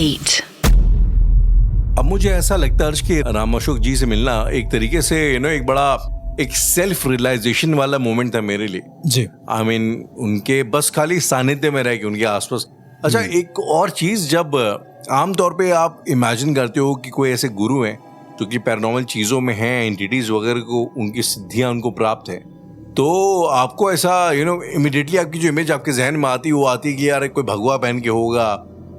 8. अब मुझे ऐसा लगता है कि राम अशोक जी से मिलना एक तरीके से एक बड़ा एक सेल्फ रियलाइजेशन वाला मोमेंट था मेरे लिए जी। आई मीन उनके बस खाली सानिध्य में रह के उनके आसपास। अच्छा, एक और चीज, जब आमतौर पे आप इमेजिन करते हो कि कोई ऐसे गुरु हैं जो कि पैरानॉर्मल चीजों में हैं, एंटिटीज वगैरह को उनकी सिद्धियां उनको प्राप्त है, तो आपको ऐसा इमिडिएटली आपकी जो इमेज आपके जहन में आती है वो आती है कि यार कोई भगवा पहन के होगा,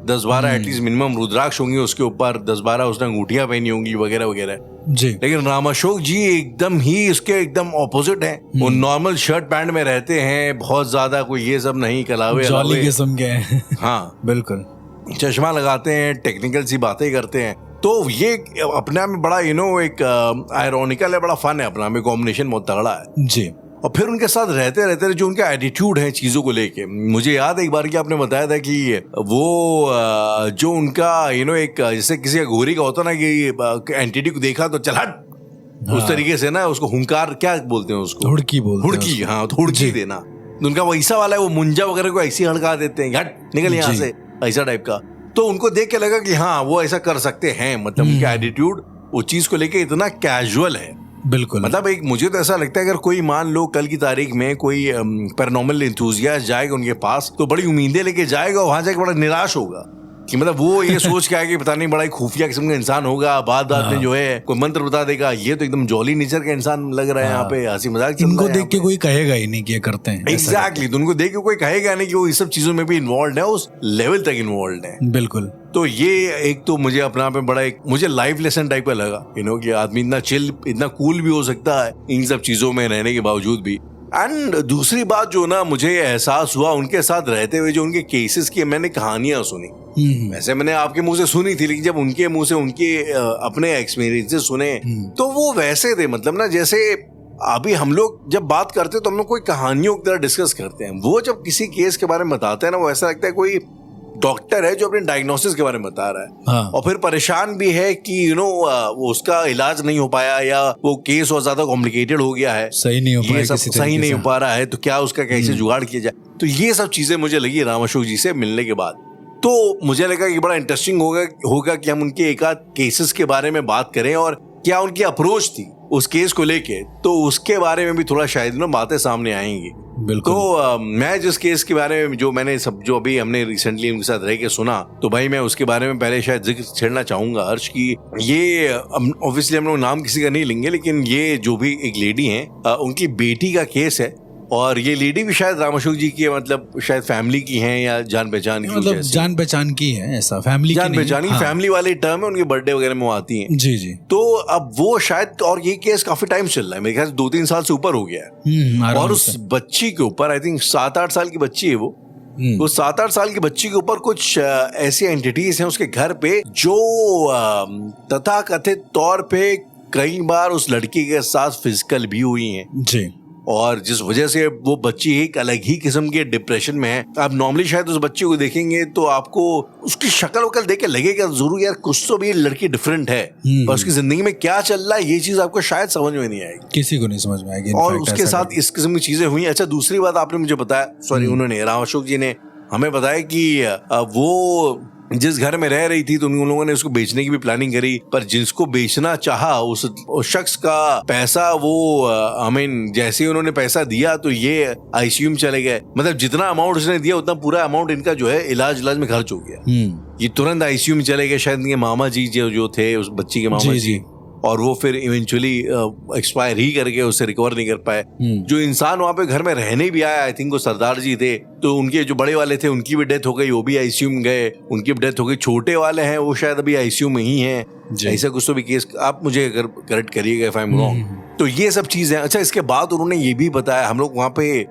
10-12 एटलीस्ट मिनिमम रुद्राक्ष होंगे उसके ऊपर, 10-12 उसने अंगूठियां पहनी होंगी वगैरह वगैरह जी। लेकिन राम अशोक जी एकदम ही उसके एकदम ऑपोजिट है। वो नॉर्मल शर्ट पैंट में रहते हैं, बहुत ज्यादा कोई ये सब नहीं, कलावे जॉली किस्म के हैं। हाँ बिल्कुल। चश्मा लगाते हैं, टेक्निकल सी बातें करते हैं, तो ये अपने आप में बड़ा एक आयरॉनिकल है, बड़ा फन है, अपना में कॉम्बिनेशन बहुत तगड़ा है जी। और फिर उनके साथ रहते रहते जो उनका एटीट्यूड है चीजों को लेके, मुझे याद है एक बार कि आपने बताया था कि वो जो उनका एक जैसे किसी का घोरी का होता ना कि एंटिटी को देखा तो चल हट, उस तरीके से ना उसको हुंकार क्या बोलते हैं उसको, हुड़की बोलते हैं। हुड़की, हाँ, तो हुड़की देना उनका वैसा वाला है। वो मुंजा वगैरह को ऐसी हड़का देते हैं, हट निकल यहाँ से, ऐसा टाइप का। तो उनको देख के लगा कि हाँ वो ऐसा कर सकते हैं, मतलब उनका एटीट्यूड उस चीज को लेके इतना कैजुअल है। बिल्कुल। मतलब एक मुझे तो ऐसा लगता है अगर कोई मान लो कल की तारीख में कोई पैरानॉर्मल एंथुसियास्ट जाएगा उनके पास तो बड़ी उम्मीदें लेके जाएगा, वहां जाके बड़ा निराश होगा कि मतलब वो ये सोच के आएगा कि पता नहीं बड़ा खुफिया किस्म का इंसान होगा, बात में जो है कोई मंत्र बता देगा, ये तो एकदम जॉली नेचर का इंसान लग रहा है यहाँ पे, हंसी मजाक चल रहा है। इनको देख के कोई कहेगा ही नहीं कि ये करते हैं। एग्जैक्टली, तो उनको देख के कोई कहेगा नहीं कि वो इस सब चीजों में भी इन्वॉल्व है, उस लेवल तक इन्वॉल्व है। बिल्कुल। तो ये एक तो मुझे अपना पे बड़ा एक मुझे लाइफ लेसन टाइप का लगा कि आदमी इतना चिल, इतना कूल भी हो सकता है इन सब चीजों में रहने के बावजूद भी। एंड दूसरी बात जो ना मुझे एहसास हुआ उनके साथ रहते हुए, जो उनके केसेस की मैंने कहानियां सुनी, वैसे मैंने आपके मुंह से सुनी थी, लेकिन जब उनके मुंह से उनके अपने एक्सपीरियंसेस सुने तो वो वैसे थे, मतलब ना जैसे अभी हम लोग जब बात करते तो हम लोग कोई कहानियों की तरह डिस्कस करते हैं, वो जब किसी केस के बारे में बताते हैं ना, वो ऐसा लगता है कोई डॉक्टर है जो अपने डायग्नोसिस के बारे में बता रहा है। हाँ। और फिर परेशान भी है कि वो उसका इलाज नहीं हो पाया, या वो केस और ज्यादा कॉम्प्लिकेटेड हो गया है, सही नहीं हो पाया, सही नहीं हो पा रहा है, तो क्या उसका कैसे जुगाड़ किया जाए। तो ये सब चीजें मुझे लगी राम अशोक जी से मिलने के बाद, तो मुझे लगा कि बड़ा इंटरेस्टिंग होगा कि हम उनके एक आध केसेस के बारे में बात करें और क्या उनकी अप्रोच थी उस केस को लेके, तो उसके बारे में भी थोड़ा शायद बातें सामने आएंगी। बिल्कुल। तो मैं जिस केस के बारे में जो अभी हमने रिसेंटली उनके साथ रह के सुना, तो भाई मैं उसके बारे में पहले शायद जिक्र छेड़ना चाहूंगा हर्ष की, ये ऑब्वियसली हम लोग नाम किसी का नहीं लेंगे, लेकिन ये जो भी एक लेडी है उनकी बेटी का केस है, और ये लेडी भी शायद राम अशोक जी की मतलब शायद फैमिली की हैं या जान पहचान की, मतलब जान पहचान की है, ऐसा फैमिली जान पहचान की, फैमिली वाले टर्म है, उनके बर्थडे वगैरह में आती हैं। जी जी। तो अब वो शायद, और ये केस काफी टाइम चल रहा है, मेरे ख्याल से 2-3 साल से ऊपर हो गया है, और उस बच्ची के ऊपर आई थिंक 7-8 साल की बच्ची है वो 7-8 साल की बच्ची के ऊपर कुछ ऐसी एंटिटीज हैं उसके घर पे जो तथाकथित तौर पे कई बार उस लड़की के साथ फिजिकल भी हुई हैं जी, और जिस वजह से वो बच्ची एक अलग ही किस्म के डिप्रेशन में है। आप नॉर्मली शायद उस बच्ची को देखेंगे तो आपको उसकी शक्ल वकल देख के लगेगा जरूर यार कुछ तो भी लड़की डिफरेंट है, पर उसकी जिंदगी में क्या चल रहा है ये चीज आपको शायद समझ में नहीं आएगी, किसी को नहीं समझ में आएगी। और उसके साथ इस किस्म की चीजें हुई। अच्छा, दूसरी बात आपने मुझे बताया, सॉरी उन्होंने राम अशोक जी ने हमें बताया कि वो जिस घर में रह रही थी तो उन लोगों ने उसको बेचने की भी प्लानिंग करी, पर जिसको बेचना चाहा उस शख्स का पैसा वो जैसे ही उन्होंने पैसा दिया तो ये आईसीयू में चले गए। मतलब जितना अमाउंट उसने दिया उतना पूरा अमाउंट इनका जो है इलाज में खर्च हो गया। ये तुरंत आईसीयू में चले गए, शायद इनके मामा जी जो थे उस बच्ची के मामा जी, और वो फिर इवेंचुअली एक्सपायर ही करके उससे रिकवर नहीं कर पाए। जो इंसान वहां पे घर में रहने भी आया, आई थिंक वो सरदार जी थे, तो उनके जो बड़े वाले थे उनकी भी डेथ हो गई, वो भी आईसीयू में गए, उनकी भी डेथ हो गई। छोटे वाले हैं वो शायद अभी आईसीयू में ही हैं, ऐसा कुछ तो भी केस, आप मुझे अगर करेक्ट करिएगा इफ आई एम रॉन्ग। तो ये सब चीजें। अच्छा, इसके बाद उन्होंने ये भी बताया, हम लोग वहां पे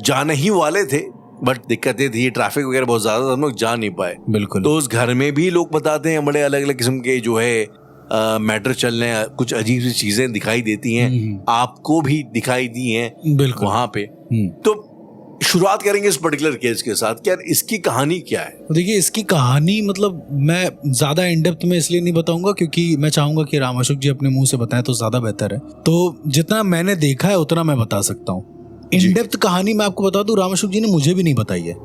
जाने ही वाले थे बट दिक्कतें थी, ट्रैफिक वगैरह बहुत ज्यादा था, हम लोग जा नहीं पाए। बिल्कुल। तो उस घर में भी लोग बताते हैं बड़े अलग अलग किस्म के जो है मैटर चल रहे हैं, कुछ अजीब सी चीजें दिखाई देती हैं, आपको भी दिखाई दी हैं बिल्कुल वहां पे। तो शुरुआत करेंगे इस पर्टिकुलर केस के साथ, क्या इसकी कहानी क्या है? देखिए, इसकी कहानी मतलब मैं ज्यादा इन डेप्थ में इसलिए नहीं बताऊंगा क्योंकि मैं चाहूंगा कि राम अशोक जी अपने मुंह से बताएं तो ज्यादा बेहतर है। तो जितना मैंने देखा है उतना मैं बता सकता हूँ। इन डेप्थ कहानी मैं आपको बता दूं, राम अशोक जी ने मुझे भी नहीं बताई है।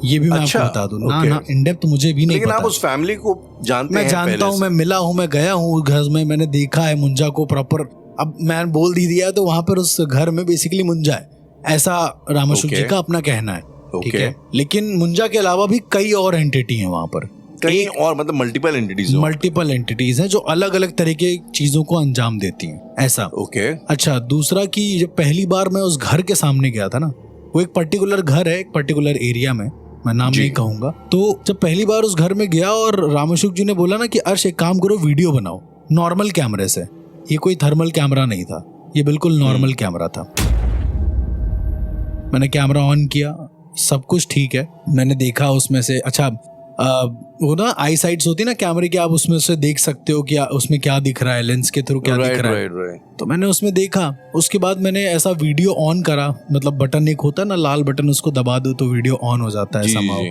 ये भी मैं अच्छा, आपको बता दूं। ना okay. ना इन डेप्थ मुझे भी नहीं लेकिन पता। आप उस फैमिली को जानते मैं हैं जानता पहले हूँ, से? मैं मिला हूँ, मैं गया हूँ घर में, मैंने देखा है मुंजा को प्रॉपर। अब मैं बोल दी दिया तो वहां पर उस घर में बेसिकली मुंजा है, ऐसा रामाशुक जी Okay. का अपना कहना है। ठीक Okay. है, लेकिन मुंजा के अलावा भी कई और एंटिटी हैं वहां पर, कहीं और मतलब मल्टीपल एंटिटीज हो? मल्टीपल एंटिटीज हैं जो अलग अलग तरह के चीजों को अंजाम देती हैं, ऐसा। ओके। अच्छा, दूसरा कि जब पहली बार मैं उस घर के सामने गया था ना, वो एक पर्टिकुलर घर है एक पर्टिकुलर एरिया में, मैं नाम जी। नहीं कहूंगा। तो जब पहली बार उस घर में गया और रामाशुक जी ने बोला ना कि अर्श एक काम करो, वीडियो बनाओ नॉर्मल कैमरे से। ये कोई थर्मल कैमरा नहीं था, ये बिल्कुल नॉर्मल कैमरा था। मैंने कैमरा ऑन किया, सब कुछ ठीक है। मैंने देखा उसमें से, अच्छा वो ना आई साइट्स होती है ना कैमरे की, आप उसमें से देख सकते हो कि उसमें क्या दिख रहा है, लेंस के थ्रू क्या दिख रहा है। राइट। तो मैंने उसमें देखा, उसके बाद मैंने ऐसा वीडियो ऑन करा, मतलब बटन एक होता है ना लाल बटन, उसको दबा दो तो वीडियो ऑन हो जाता है somehow।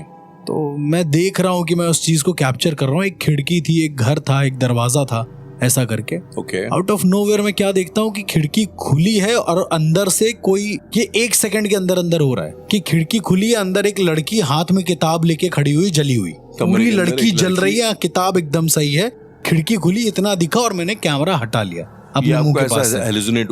तो मैं देख रहा हूँ कि मैं उस चीज को कैप्चर कर रहा हूँ। एक खिड़की थी, एक घर था, एक दरवाजा था, ऐसा करके। ओके। आउट ऑफ नोवेयर मैं क्या देखता हूँ कि खिड़की खुली है और अंदर से कोई, ये 1 सेकंड के अंदर अंदर हो रहा है कि खिड़की खुली है, अंदर एक लड़की हाथ में किताब लेके खड़ी हुई, जली हुई, पूरी लड़की जल रही है, किताब एकदम सही है, खिड़की खुली, इतना दिखा और मैंने कैमरा हटा लिया अपने मुंह के पास से। हेलुसिनेट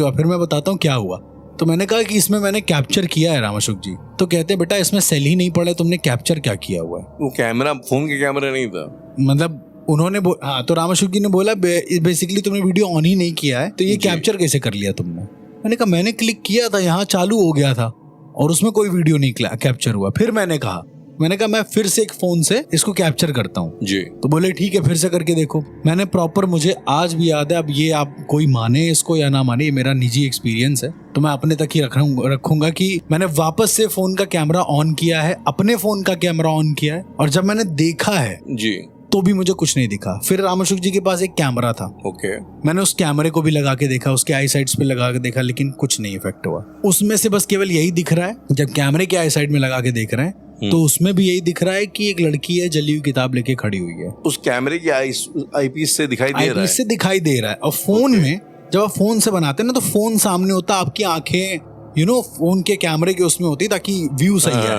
हुआ। फिर मैं बताता हूँ क्या हुआ। तो मैंने कहा कि इसमें मैंने कैप्चर किया है रामाशुक जी। तो कहते बेटा इसमें सेल ही नहीं पड़ा, तुमने कैप्चर क्या किया हुआ है? वो कैमरा फोन के कैमरा नहीं था, मतलब उन्होंने हाँ, तो रामाशुक जी ने बोला बेसिकली तुमने वीडियो ऑन ही नहीं किया है, तो ये कैप्चर कैसे कर लिया तुमने? मैंने कहा मैंने क्लिक किया था, यहाँ चालू हो गया था और उसमें कोई वीडियो नहीं कैप्चर हुआ। फिर मैंने कहा मैं फिर से एक फोन से इसको कैप्चर करता हूँ जी। तो बोले ठीक है, फिर से करके देखो। मैंने प्रॉपर, मुझे आज भी याद है, अब ये आप कोई माने इसको या ना माने, ये मेरा निजी एक्सपीरियंस है तो मैं अपने तक ही रखूंगा कि मैंने वापस से फोन का कैमरा ऑन किया है, अपने फोन का कैमरा ऑन किया है, और जब मैंने देखा है जी तो भी मुझे कुछ नहीं दिखा। फिर रामाशुक जी के पास एक कैमरा था, ओके, मैंने उस कैमरे को भी लगा के देखा, उसके आई साइड्स पे लगा के देखा, लेकिन कुछ नहीं इफेक्ट हुआ। उसमें से बस केवल यही दिख रहा है, जब कैमरे के आई साइड में लगा के देख रहे हैं तो उसमें भी यही दिख रहा है कि एक लड़की है जली हुई किताब लेके खड़ी हुई है। उस कैमरे की आईपीस से दिखाई दे रहा है, आईपीस से दिखाई दे रहा है। और फोन में जब आप फोन से बनाते हैं ना, तो फोन सामने होता है, आपकी आंखें फोन के कैमरे के उसमें होती है ताकि व्यू सही है,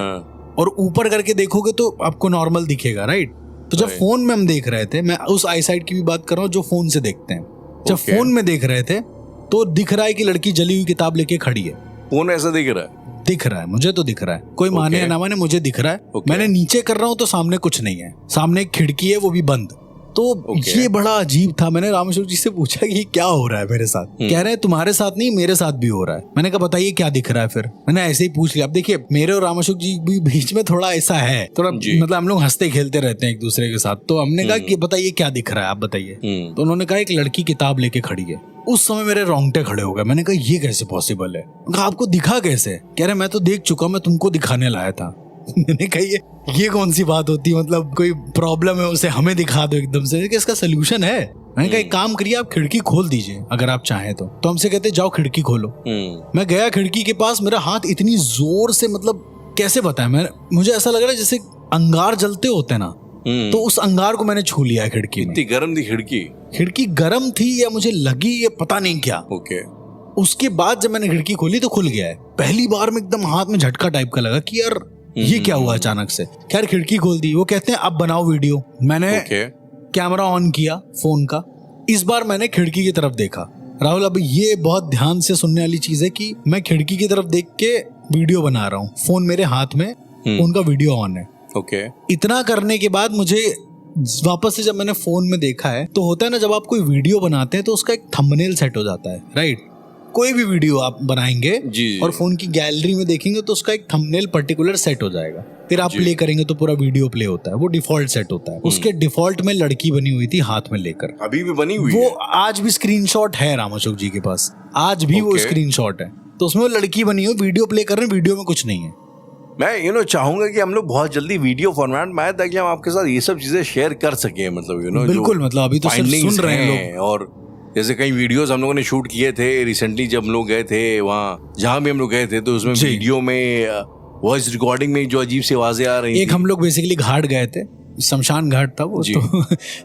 और ऊपर करके देखोगे तो आपको नॉर्मल दिखेगा, राइट? तो जब फोन में हम देख रहे थे, मैं उस आई साइड की भी बात कर रहा हूँ जो फोन से देखते हैं, जब फोन में देख रहे थे तो दिख रहा है कि लड़की जली हुई किताब लेके खड़ी है। फोन ऐसा दिख रहा है, मुझे तो दिख रहा है, कोई माने या ना माने, मुझे दिख रहा है। मैंने नीचे कर रहा हूँ तो सामने कुछ नहीं है, सामने एक खिड़की है वो भी बंद। तो ये बड़ा अजीब था। मैंने रामेश्वर जी से पूछा कि क्या हो रहा है मेरे साथ? कह रहे हैं तुम्हारे साथ नहीं, मेरे साथ भी हो रहा है। मैंने कहा बताइए क्या दिख रहा है? फिर मैंने ऐसे ही पूछ लिया। अब देखिए मेरे और रामेश्वर जी भी बीच में थोड़ा ऐसा है, थोड़ा मतलब हम लोग हंसते खेलते रहते हैं एक दूसरे के साथ। तो हमने कहा कि बताइए क्या दिख रहा है, आप बताइए। तो उन्होंने कहा एक लड़की किताब लेके खड़ी है। उस समय मेरे रोंगटे खड़े हो गए। मैंने कहा ये कैसे पॉसिबल है? आपको दिखा कैसे? कह रहे मैं तो देख चुका, मैं तुमको दिखाने लाया था। मैंने कहा ये कौन सी बात होती है? मतलब कोई प्रॉब्लम है उसे हमें दिखा दो एकदम से, कि इसका सोल्यूशन है। मैंने कहा एक काम करिए, आप खिड़की खोल दीजिए अगर आप चाहें तो हमसे कहते जाओ खिड़की खोलो। मैं गया खिड़की के पास, मेरा हाथ इतनी जोर से, मतलब कैसे बताएं, मुझे ऐसा लग रहा है जैसे अंगार जलते होते ना, तो उस अंगार को मैंने छू लिया है खिड़की में। इतनी गर्म थी खिड़की गर्म थी या मुझे लगी ये पता नहीं क्या। उसके बाद जब मैंने खिड़की खोली तो खुल गया है। पहली बार में एकदम हाथ में झटका टाइप का लगा कि यार ये क्या हुआ अचानक से। खैर खिड़की खोल दी। वो कहते हैं अब बनाओ वीडियो। मैंने कैमरा ऑन किया फोन का। इस बार मैंने खिड़की की तरफ देखा। राहुल अब ये बहुत ध्यान से सुनने वाली चीज है कि मैं खिड़की की तरफ देख के वीडियो बना रहा हूँ, फोन मेरे हाथ में, फोन का वीडियो ऑन है। इतना करने के बाद मुझे वापस से जब मैंने फोन में देखा है, तो होता है ना जब आप कोई वीडियो बनाते हैं तो उसका एक थंबनेल सेट हो जाता है, राइट? कोई भी वीडियो आप बनाएंगे और फोन की गैलरी में देखेंगे तो उसका एक थंबनेल पर्टिकुलर सेट हो जाएगा। फिर आप प्ले करेंगे तो पूरा वीडियो प्ले होता है, वो डिफॉल्ट सेट होता है। उसके डिफॉल्ट में लड़की बनी हुई थी हाथ में लेकर। अभी भी बनी हुई वो है? आज भी स्क्रीनशॉट है रामाशोक जी के पास, आज भी वो स्क्रीनशॉट है। तो उसमें वो लड़की बनी हुई, वीडियो प्ले कर रहे हैं, वीडियो में कुछ नहीं है। मैं चाहूंगा कि हम लोग बहुत जल्दी वीडियो फॉर्मेट में आए ताकि हम आपके साथ ये सब चीजें शेयर कर सके। मतलब बिल्कुल, मतलब अभी तो सिर्फ सुन रहे हैं लोग। और जैसे कई वीडियोस हम लोगों ने शूट किए थे रिसेंटली, जब हम लोग गए थे वहाँ, जहाँ भी हम लोग गए थे, तो उसमें वीडियो में वॉइस रिकॉर्डिंग में जो अजीब सी आवाजें आ रही थी। एक हम लोग बेसिकली घाट गए थे, शमशान घाट था वो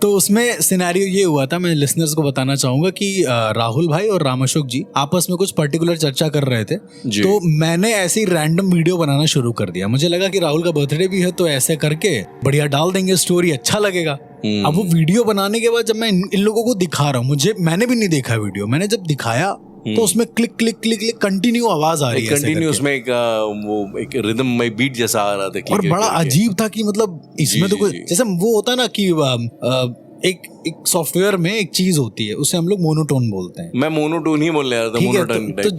तो उसमें सिनेरियो ये हुआ था, मैं लिसनर्स को बताना चाहूंगा कि राहुल भाई और राम अशोक जी आपस में कुछ पर्टिकुलर चर्चा कर रहे थे, तो मैंने ऐसे ही रैंडम वीडियो बनाना शुरू कर दिया। मुझे लगा कि राहुल का बर्थडे भी है तो ऐसे करके बढ़िया डाल देंगे स्टोरी, अच्छा लगेगा। अब वो वीडियो बनाने के बाद जब मैं इन लोगों को दिखा रहा हूँ, मैंने भी नहीं देखा वीडियो, मैंने जब दिखाया तो उसमें click click click click continue आवाज आ रही है, कंटिन्यू उसमें एक रिदम में बीट जैसा आ रहा था और बड़ा अजीब था कि मतलब इसमें तो जैसे वो होता है ना कि एक सॉफ्टवेयर में एक चीज होती है, उसे हम लोग मोनोटोन बोलते हैं। मैं मोनोटोन ही बोलने आ रहा था, मोनोटोन। तो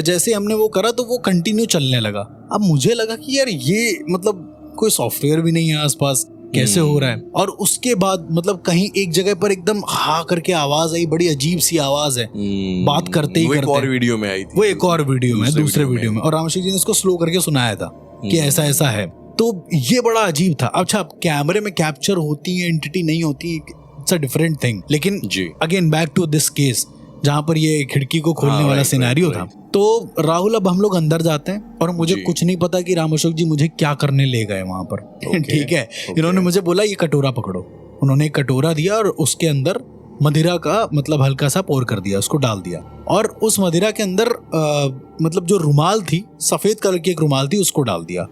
जैसे हमने वो करा तो वो कंटिन्यू चलने लगा। अब मुझे लगा कि यार ये मतलब कोई सॉफ्टवेयर भी नहीं है आसपास, कैसे हो रहा है। और उसके बाद मतलब कहीं एक जगह पर एकदम हा करके आवाज आई, बड़ी अजीब सी आवाज है, बात करते ही करते। एक और वीडियो में आई थी, वो एक और वीडियो में, दूसरे वीडियो में, और रामशेख जी ने इसको स्लो करके सुनाया था कि ऐसा ऐसा है। तो ये बड़ा अजीब था। अच्छा, कैमरे में कैप्चर होती है एंटिटी, नहीं होती, इट्स अ डिफरेंट थिंग। लेकिन again back to this case जहाँ पर ये खिड़की को खोलने वाला सिनेरियो था। तो राहुल, अब हम लोग अंदर जाते हैं और मुझे कुछ नहीं पता कि राम अशोक जी मुझे क्या करने ले गए वहां पर। ठीक है, इन्होंने मुझे बोला ये कटोरा पकड़ो। उन्होंने एक कटोरा दिया और उसके अंदर मदिरा का मतलब हल्का सा पोर कर दिया, उसको डाल दिया, और उस मदिरा के अंदर मतलब जो रुमाल थी, सफेद कलर की एक रुमाल थी, उसको डाल दिया।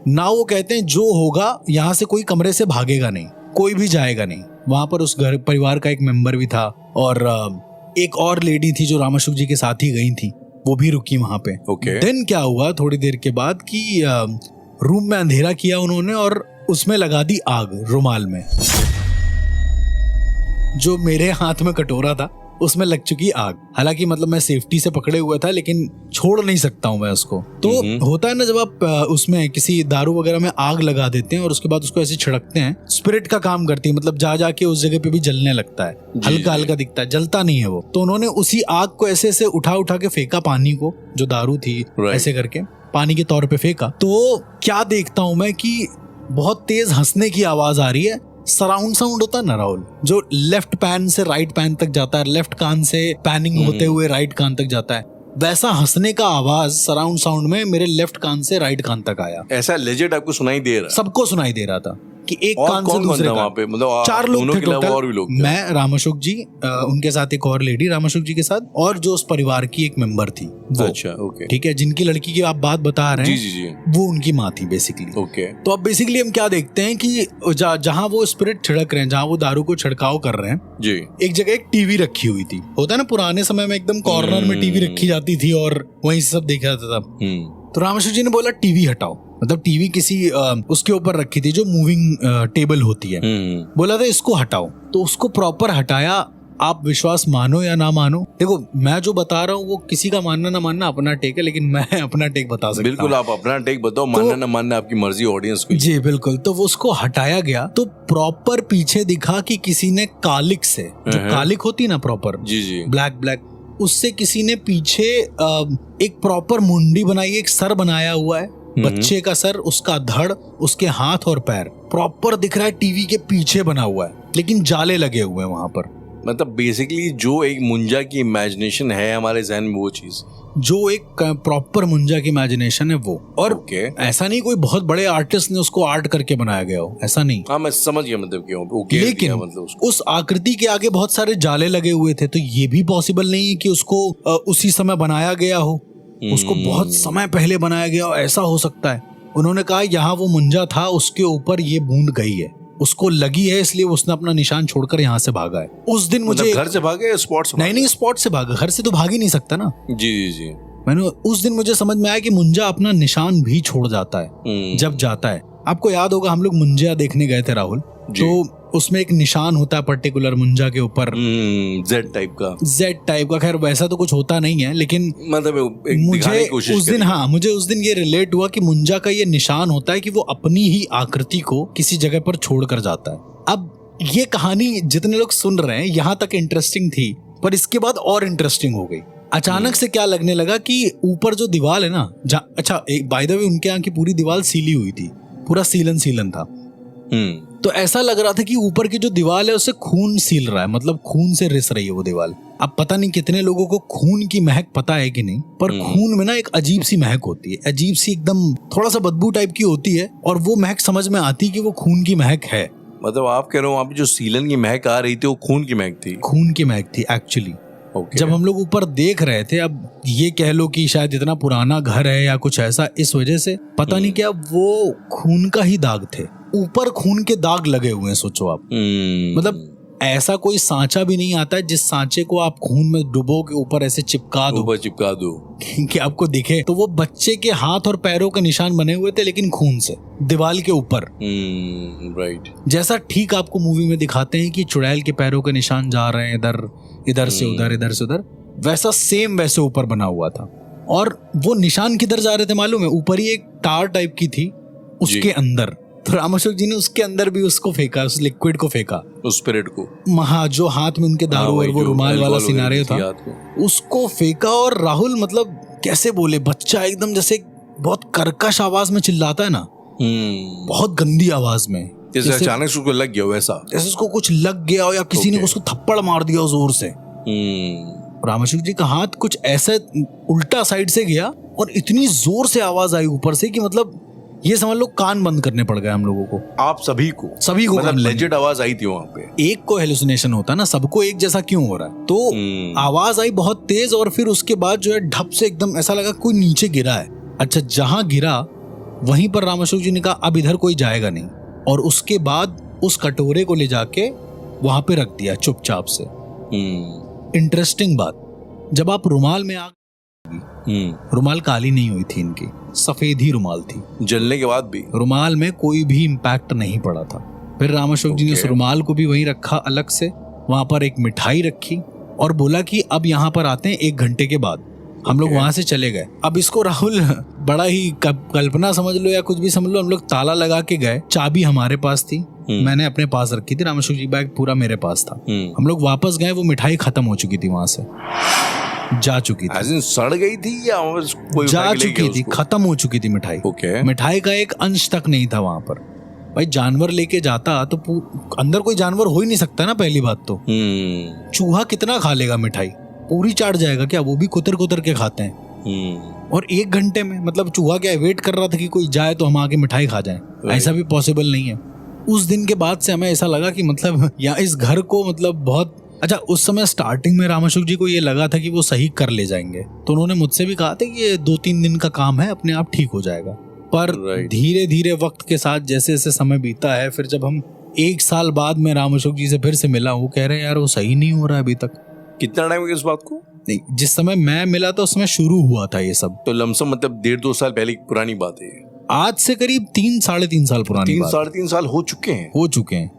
ना वो कहते हैं जो होगा यहाँ से कोई कमरे से भागेगा नहीं, कोई भी जाएगा नहीं। वहां पर उस घर परिवार का एक मेंबर भी था और एक और लेडी थी जो राम अशोक जी के साथ ही गई थी, वो भी रुकी वहां पे। देन क्या हुआ थोड़ी देर के बाद कि रूम में अंधेरा किया उन्होंने और उसमें लगा दी आग रुमाल में। जो मेरे हाथ में कटोरा था उसमें लग चुकी आग। हालांकि मतलब मैं सेफ्टी से पकड़े हुआ था, लेकिन छोड़ नहीं सकता हूं मैं उसको। तो होता है ना जब आप उसमें किसी दारू वगैरह में आग लगा देते हैं और उसके बाद उसको ऐसे छिड़कते हैं, स्पिरिट का काम करती है, मतलब जा जाके उस जगह पे भी जलने लगता है, हल्का हल्का दिखता है, जलता नहीं है वो। तो उन्होंने उसी आग को ऐसे ऐसे उठा उठा के फेंका, पानी को, जो दारू थी, ऐसे करके पानी के तौर पे फेंका। तो क्या देखता हूं मैं कि बहुत तेज हंसने की आवाज आ रही है। सराउंड साउंड होता है ना राहुल, जो लेफ्ट पैन से राइट पैन तक जाता है, लेफ्ट कान से पैनिंग होते हुए राइट कान तक जाता है, वैसा हंसने का आवाज सराउंड साउंड में मेरे लेफ्ट कान से राइट कान तक आया। ऐसा लेजेंड आपको सुनाई दे रहा है? सबको सुनाई दे रहा था कि एक कान से दूसरे कान पे, मतलब 4 लोग थे टोटल। और भी लोग, मैं, राम अशोक जी, उनके साथ एक और लेडी राम अशोक जी के साथ, और जो उस परिवार की एक मेंबर थी वो। अच्छा, ओके, ठीक है, जिनकी लड़की की आप बात बता रहे हैं, जी, वो उनकी माँ थी बेसिकली। ओके। तो अब बेसिकली हम क्या देखते हैं कि जहाँ वो स्पिरिट छिड़क रहे हैं, जहाँ वो दारू को छिड़काव कर रहे हैं जी, एक जगह एक टीवी रखी हुई थी। होता है ना पुराने समय में एकदम कॉर्नर में टीवी रखी जाती थी और वहीं से सब देखा जाता था। तो राम अशोक जी ने बोला टीवी हटाओ, मतलब टीवी किसी उसके ऊपर रखी थी जो मूविंग टेबल होती है, बोला था इसको हटाओ। तो उसको प्रॉपर हटाया। आप विश्वास मानो या ना मानो, देखो मैं जो बता रहा हूँ वो किसी का मानना ना मानना अपना टेक है, लेकिन मैं अपना टेक बता सकता हूँ। बिल्कुल, आप अपना टेक बताओ, मानना ना मानना आपकी मर्जी, ऑडियंस की। जी बिल्कुल। तो वो उसको हटाया गया तो प्रॉपर पीछे दिखा कि किसी ने कालिक से, जो कालिक होती है ना प्रॉपर, जी, ब्लैक, उससे किसी ने पीछे एक प्रॉपर मुंडी बनाई, एक सर बनाया हुआ है, बच्चे का सर, उसका धड़, उसके हाथ और पैर प्रॉपर दिख रहा है, टीवी के पीछे बना हुआ है, लेकिन जाले लगे हुए हैं वहां पर। मतलब बेसिकली जो एक मुंजा की इमेजिनेशन है हमारे जहन में, वो चीज जो एक प्रॉपर मुंजा की इमेजिनेशन है वो। और ऐसा नहीं कोई बहुत बड़े आर्टिस्ट ने उसको आर्ट करके बनाया गया हो, ऐसा नहीं। हाँ, मैं समझ गया मतलब क्यों। लेकिन मतलब उस आकृति के आगे बहुत सारे जाले लगे हुए थे, तो ये भी पॉसिबल नहीं है कि उसको उसी समय बनाया गया हो, उसको बहुत समय पहले बनाया गया हो, ऐसा हो सकता है। उन्होंने कहा यहाँ वो मुंजा था, उसके ऊपर ये बूंद गई है, उसको लगी है, इसलिए उसने अपना निशान छोड़कर यहाँ से भागा है। उस दिन मुझे घर से भागे, स्पॉट से? नहीं, स्पॉट से भागा, घर से तो भाग ही नहीं सकता ना। जी। मैंने उस दिन मुझे समझ में आया कि मुंजा अपना निशान भी छोड़ जाता है जब जाता है। आपको याद होगा हम लोग मुंजा देखने गए थे राहुल, तो उसमें एक निशान होता है पर्टिकुलर मुंजा के ऊपर, जेड टाइप का। खैर वैसा तो कुछ होता नहीं है, लेकिन मतलब मुझे उस दिन ये रिलेट हुआ कि मुंजा का ये निशान होता है कि वो अपनी ही आकृति को किसी जगह पर छोड़ कर जाता है। अब ये कहानी जितने लोग सुन रहे हैं यहाँ तक इंटरेस्टिंग थी, पर इसके बाद और इंटरेस्टिंग हो गई। अचानक से क्या लगने लगा कि ऊपर जो दीवार है ना, अच्छा बाय द वे उनके यहाँ की पूरी दीवार सीली हुई थी, पूरा सीलन था। तो ऐसा लग रहा था कि ऊपर की जो दीवार है उससे खून सील रहा है, मतलब खून से रिस रही है वो दीवार। अब पता नहीं कितने लोगों को खून की महक पता है कि नहीं, पर खून में ना एक अजीब सी महक होती है, अजीब सी एकदम थोड़ा सा बदबू टाइप की होती है, और वो महक समझ में आती कि वो खून की महक है। मतलब आप कह रहे हो वहाँ पे जो सीलन की महक आ रही थी वो खून की महक थी? खून की महक थी एक्चुअली। जब हम लोग ऊपर देख रहे थे, अब ये कह लो कि शायद इतना पुराना घर है या कुछ ऐसा, इस वजह से पता नहीं क्या वो खून का ही दाग थे, ऊपर खून के दाग लगे हुए हैं। सोचो आप, मतलब ऐसा कोई सांचा भी नहीं आता है जिस सांचे को आप खून में डुबो के ऊपर ऐसे चिपका दो कि आपको दिखे। तो वो बच्चे के हाथ और पैरों के निशान बने हुए थे, लेकिन खून से दीवार के ऊपर। राइट। जैसा ठीक आपको मूवी में दिखाते हैं कि चुड़ैल के पैरों के निशान जा रहे हैं इधर से उधर, इधर से उधर, वैसा सेम वैसे ऊपर बना हुआ था। और वो निशान किधर जा रहे थे मालूम है? ऊपर ही एक टार टाइप की थी, उसके अंदर। तो रामाशोक जी ने उसके अंदर भी उसको फेंका, उस लिक्विड को फेंका, उस स्पिरिट को, जो हाथ में उनके दारू और वो रुमाल वाला सिनारियो था, उसको फेंका। और राहुल मतलब कैसे बोले, बच्चा एकदम जैसे बहुत कर्कश आवाज में चिल्लाता है ना, बहुत गंदी आवाज में, जैसे अचानक उसको लग गया वैसा, जैसे उसको कुछ लग गया हो या किसी ने उसको थप्पड़ मार दिया जोर से। रामाशोक जी का हाथ कुछ ऐसे उल्टा साइड से गया और इतनी जोर से आवाज आई ऊपर से कि मतलब ये समझ लो कान बंद करने पड़ गए हम लोगों को। आप सभी को मतलब लेजिट आवाज आई थी वहाँ पे। एक को हेलुसिनेशन होता है ना, सबको एक जैसा क्यों हो रहा है? तो आवाज आई बहुत तेज, और फिर उसके बाद जो है ढप से एकदम ऐसा लगा कोई नीचे गिरा है। अच्छा, जहां गिरा वहीं पर रामाशोक जी ने कहा अब इधर कोई जाएगा नहीं, और उसके बाद उस कटोरे को ले जाके वहां पे रख दिया चुपचाप से। इंटरेस्टिंग बात, जब आप रुमाल में रुमाल काली नहीं हुई थी इनकी, सफेद ही रुमाल थी। जलने के बाद भी रुमाल में कोई भी इम्पैक्ट नहीं पड़ा था। फिर रामाशोक जी ने उस रुमाल को भी वहीं रखा अलग से, वहां पर एक मिठाई रखी और बोला कि अब यहाँ पर आते हैं 1 घंटे के बाद। हम लोग वहां से चले गए। अब इसको राहुल बड़ा ही कल्पना समझ लो या कुछ भी समझ लो, हम लोग ताला लगा के गए, चाबी हमारे पास थी, मैंने अपने पास रखी थी, रामाशोक जी बैग पूरा मेरे पास था। हम लोग वापस गए, वो मिठाई खत्म हो चुकी थी, वहां से जा चुकी थी, सड़ गई थी या कोई जा चुकी थी, खत्म हो चुकी थी मिठाई। मिठाई का एक अंश तक नहीं था वहां पर। भाई जानवर लेके जाता तो अंदर कोई जानवर हो ही नहीं सकता ना, पहली बात तो। चूहा कितना खा लेगा मिठाई, पूरी चाट जाएगा क्या? वो भी कुतर कुतर के खाते हैं। और 1 घंटे में मतलब चूहा क्या वेट कर रहा था कि कोई जाए तो हम आके मिठाई खा जाए? ऐसा भी पॉसिबल नहीं है। उस दिन के बाद से हमें ऐसा लगा कि मतलब या इस घर को मतलब बहुत अच्छा। उस समय स्टार्टिंग में रामाशोक जी को ये लगा था कि वो सही कर ले जाएंगे, तो उन्होंने मुझसे भी कहा था कि ये 2-3 दिन का काम है, अपने आप ठीक हो जाएगा। पर धीरे धीरे वक्त के साथ जैसे जैसे समय बीता है, फिर जब हम 1 साल बाद में रामाशोक जी से फिर से मिला, वो कह रहे हैं यार वो सही नहीं हो रहा है अभी तक। कितना टाइम हो गया इस बात को? नहीं, जिस समय मैं मिला था उस समय शुरू हुआ था ये सब। तो लमसम मतलब 1.5-2 साल पहले की पुरानी बात है। आज से करीब 3-3.5 साल पुरानी। 3-3.5 साल हो चुके हैं।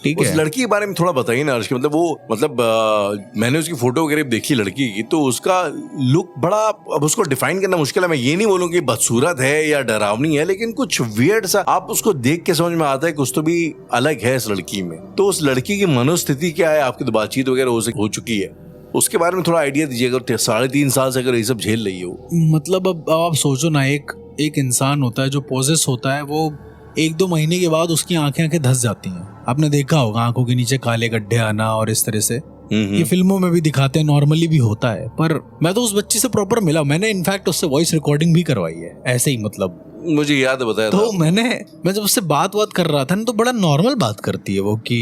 ठीक है। उस लड़की के बारे में थोड़ा बताइए ना अर्श, मतलब वो मैंने उसकी फोटो वगैरह देखी लड़की की, तो उसका लुक बड़ा, अब उसको डिफाइन करना मुश्किल है। मैं ये नहीं बोलूंगी बदसूरत है या डरावनी है, लेकिन कुछ वियर्ड सा आप उसको देख के समझ में आता है कुछ तो भी अलग है इस लड़की में। तो उस लड़की की मनोस्थिति क्या है? आपकी तो बातचीत वगैरह हो चुकी है, उसके बारे में थोड़ा आइडिया दीजिएगा। 3.5 साल से अगर ये सब झेल रही हो, मतलब अब आप सोचो ना, एक इंसान होता है जो पोजेस होता है, वो 1-2 महीने के बाद उसकी आंखें धस जाती हैं। आपने देखा होगा आंखों के नीचे काले गड्ढे आना और इस तरह से। ये फिल्मों में भी दिखाते हैं, नॉर्मली भी होता है। पर मैं तो उस बच्ची से प्रॉपर मिला, मैंने इनफैक्ट उससे वॉइस रिकॉर्डिंग भी करवाई है, ऐसे ही मतलब मुझे याद है, बताया तो मैं जब उससे बात कर रहा था ना, तो बड़ा नॉर्मल बात करती है वो कि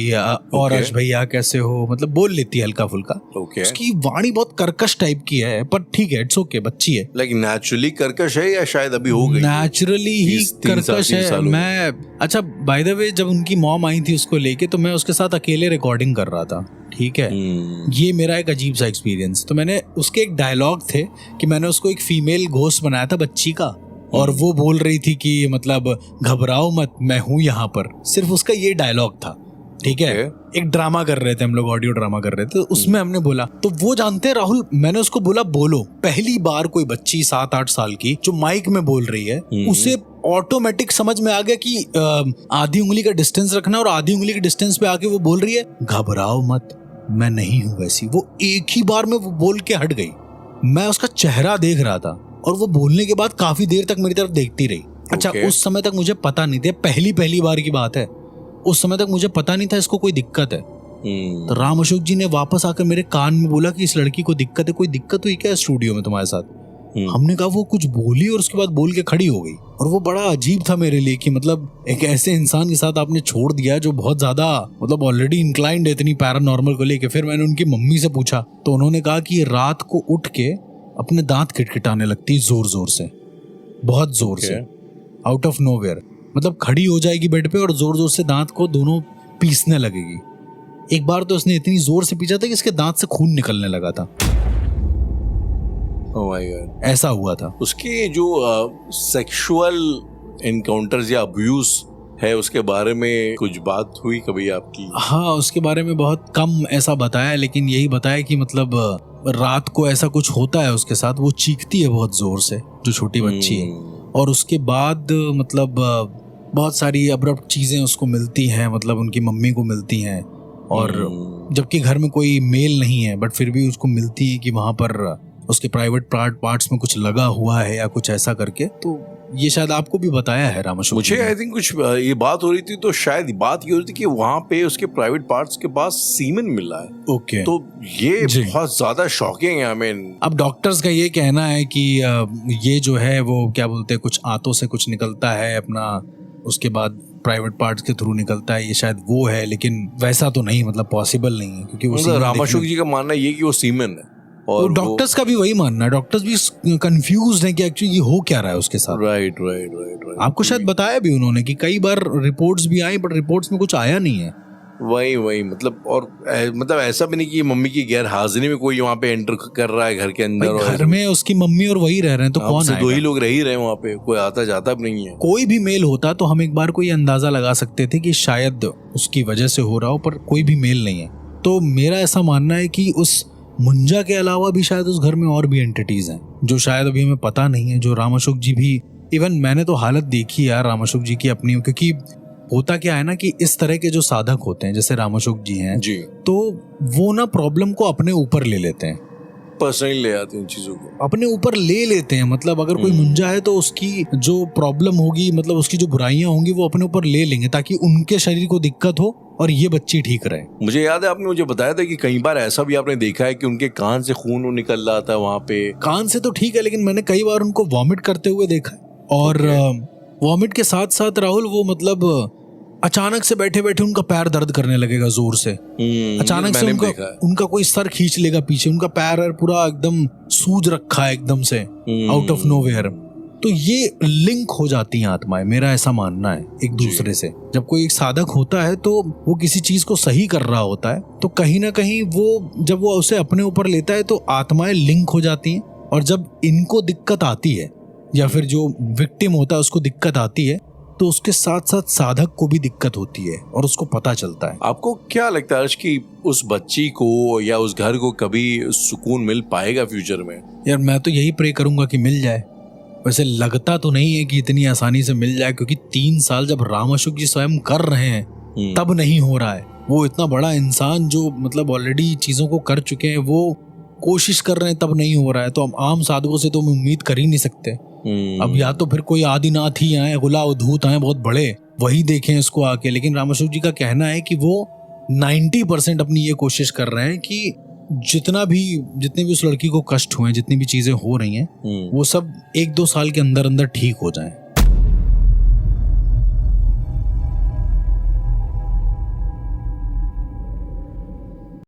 और अर्श भैया कैसे हो, मतलब बोल लेती है हल्का फुल्का। उसकी वाणी बहुत कर्कश टाइप की है, पर ठीक है, इट्स ओके, बच्ची है। लेकिन नेचुरली कर्कश है या शायद अभी हो गई? नेचुरली ही कर्कश है। मैं अच्छा, बाय द वे, जब उनकी मॉम आई थी उसको लेके, तो मैं उसके साथ अकेले रिकॉर्डिंग कर रहा था। ठीक है, ये मेरा एक अजीब सा एक्सपीरियंस। तो मैंने उसके एक डायलॉग थे कि मैंने उसको एक फीमेल घोस्ट बनाया था बच्ची का, और वो बोल रही थी कि मतलब घबराओ मत, मैं हूं यहाँ पर। सिर्फ उसका ये डायलॉग था। ठीक है, एक ड्रामा कर रहे थे हम लोग, ऑडियो ड्रामा कर रहे थे, तो उसमें हमने बोला। तो वो जानते हैं राहुल, मैंने उसको बोला बोलो। पहली बार कोई बच्ची 7-8 साल की जो माइक में बोल रही है, उसे ऑटोमेटिक समझ में आ गया कि आधी उंगली का डिस्टेंस रखना, और आधी उंगली के डिस्टेंस पे आके वो बोल रही है घबराओ मत, मैं नहीं हूं वैसी। वो एक ही बार में वो बोल के हट गई। मैं उसका चेहरा देख रहा था, और वो बोलने के बाद काफी देर तक मेरी तरफ देखती रही। अच्छा, उस समय तक मुझे पता नहीं था, पहली बार की बात है। उस समय तक मुझे पता नहीं था इसको कोई दिक्कत है। तो राम अशोक जी ने वापस आकर मेरे कान में बोला कि इस लड़की को दिक्कत है, कोई दिक्कत हुई क्या स्टूडियो में तुम्हारे साथ? हमने कहा वो कुछ बोली और उसके बाद बोल के खड़ी हो गई। और वो बड़ा अजीब था मेरे लिए कि मतलब एक ऐसे इंसान के साथ आपने छोड़ दिया जो बहुत ज्यादा मतलब ऑलरेडी इंक्लाइंड है इतनी पैरानॉर्मल को लेके। फिर मैंने उनकी मम्मी से पूछा तो उन्होंने कहा कि रात को उठ के अपने दांत खिटखिटाने लगती जोर जोर से, बहुत जोर से, आउट ऑफ नोवेयर। मतलब खड़ी हो जाएगी बेड पे और जोर जोर से दांत को दोनों पीसने लगेगी। एक बार तो उसने इतनी जोर से पीछा था कि इसके दांत से खून निकलने लगा था। Oh my God. ऐसा हुआ था। उसके जो सेक्सुअल एनकाउंटर्स या अब्यूज है उसके बारे में कुछ बात हुई कभी आपकी? हाँ, उसके बारे में बहुत कम ऐसा बताया, लेकिन यही बताया कि मतलब रात को ऐसा कुछ होता है उसके साथ, वो चीखती है बहुत जोर से, जो छोटी बच्ची है। और उसके बाद मतलब बहुत सारी अब्रप्ट चीजें उसको मिलती हैं, मतलब उनकी मम्मी को मिलती हैं। और जबकि घर में कोई मेल नहीं है बट फिर भी उसको मिलती है कि वहां पर उसके प्राइवेट पार्ट्स में कुछ लगा हुआ है या कुछ ऐसा करके। तो ये शायद आपको भी बताया है राम अशोक। मुझे आई थिंक कुछ ये बात हो रही थी, तो शायद बात ये हो रही थी कि वहां पे उसके प्राइवेट पार्ट्स के पास सीमेन मिला है। ओके। तो ये बहुत ज्यादा शॉकिंग है। आई मीन अब डॉक्टर्स का ये कहना है कि ये जो है वो क्या बोलते हैं, कुछ आंतों से कुछ निकलता है अपना, उसके बाद प्राइवेट पार्ट्स के थ्रू निकलता है, ये शायद वो है। लेकिन वैसा तो नहीं, मतलब पॉसिबल नहीं है, क्योंकि वो राम अशोक जी का मानना ये कि वो सीमेन है। और डॉक्टर्स का भी वही मानना है। डॉक्टर्स भी कंफ्यूज्ड हैं कि एक्चुअली ये हो क्या रहा है उसके साथ। राइट। आपको शायद बताया भी उन्होंने कि कई बार रिपोर्ट्स भी आई बट रिपोर्ट्स में कुछ आया नहीं है। वही मतलब, और मतलब ऐसा भी नहीं कि मम्मी की गैर हाजिरी में कोई वहाँ पे एंटर कर रहा है घर के अंदर। घर में उसकी मम्मी और वही रह रहे हैं तो कौन है? 2 ही लोग रह ही रहे हैं वहाँ पे, कोई आता जाता भी नहीं है। कोई भी मेल होता तो हम एक बार को ये अंदाजा लगा सकते थे कि शायद उसकी वजह से हो रहा हो, पर कोई भी मेल नहीं है। तो मेरा ऐसा मानना है कि उस मुंजा के अलावा भी शायद उस घर में और भी एंटिटीज हैं जो शायद अभी हमें पता नहीं है। जो राम अशोक जी भी, इवन मैंने तो हालत देखी यार राम अशोक जी की अपनी, क्योंकि होता क्या है ना कि इस तरह के जो साधक होते हैं जैसे राम अशोक जी हैं जी, तो वो ना प्रॉब्लम को अपने ऊपर ले लेते हैं, पर्सनली ले आते हैं चीजों को, अपने ऊपर ले लेते हैं। मतलब अगर कोई मुंजा है तो उसकी जो प्रॉब्लम होगी, मतलब उसकी जो बुराइयां होंगी वो अपने ऊपर ले लेंगे ताकि उनके शरीर को दिक्कत हो और ये बच्ची ठीक रहे। मुझे याद है आपने मुझे बताया था कि कई बार ऐसा भी आपने देखा है कि उनके कान से खून निकल रहा था वहां पे। कान से तो ठीक है, लेकिन मैंने कई बार उनको वॉमिट करते हुए देखा है। और वॉमिट के साथ साथ राहुल वो मतलब अचानक से बैठे बैठे उनका पैर दर्द करने लगेगा जोर से। अचानक से उनका कोई सर खींच लेगा पीछे, उनका पैर पूरा एकदम सूज रखा है एकदम से आउट ऑफ नोवेयर। तो ये लिंक हो जाती हैं आत्माएं, मेरा ऐसा मानना है एक दूसरे से। जब कोई एक साधक होता है तो वो किसी चीज को सही कर रहा होता है, तो कहीं ना कहीं वो जब वो उसे अपने ऊपर लेता है तो आत्माएं लिंक हो जाती हैं। और जब इनको दिक्कत आती है या फिर जो विक्टिम होता है उसको दिक्कत आती है तो उसके साथ साथ साधक को भी दिक्कत होती है और उसको पता चलता है। आपको क्या लगता है कि उस बच्ची को या उस घर को कभी सुकून मिल पाएगा फ्यूचर में? यार मैं तो यही प्रे करूंगा कि मिल जाए। वैसे लगता तो नहीं है कि इतनी आसानी से मिल जाए, क्योंकि 3 साल जब राम अशोक जी स्वयं कर रहे हैं तब नहीं हो रहा है। वो इतना बड़ा इंसान जो मतलब ऑलरेडी चीजों को कर चुके हैं, वो कोशिश कर रहे हैं तब नहीं हो रहा है। तो हम आम साधुओं से तो उम्मीद कर ही नहीं सकते। अब या तो फिर कोई आदिनाथ ही आए, गुला अवधूत आए बहुत बड़े, वही देखें इसको आके। लेकिन राम अशोक जी का कहना है कि वो 90% अपनी ये कोशिश कर रहे हैं कि जितने भी उस लड़की को कष्ट हुए, जितनी भी चीजें हो रही हैं, वो सब 1-2 साल के अंदर अंदर ठीक हो जाएं।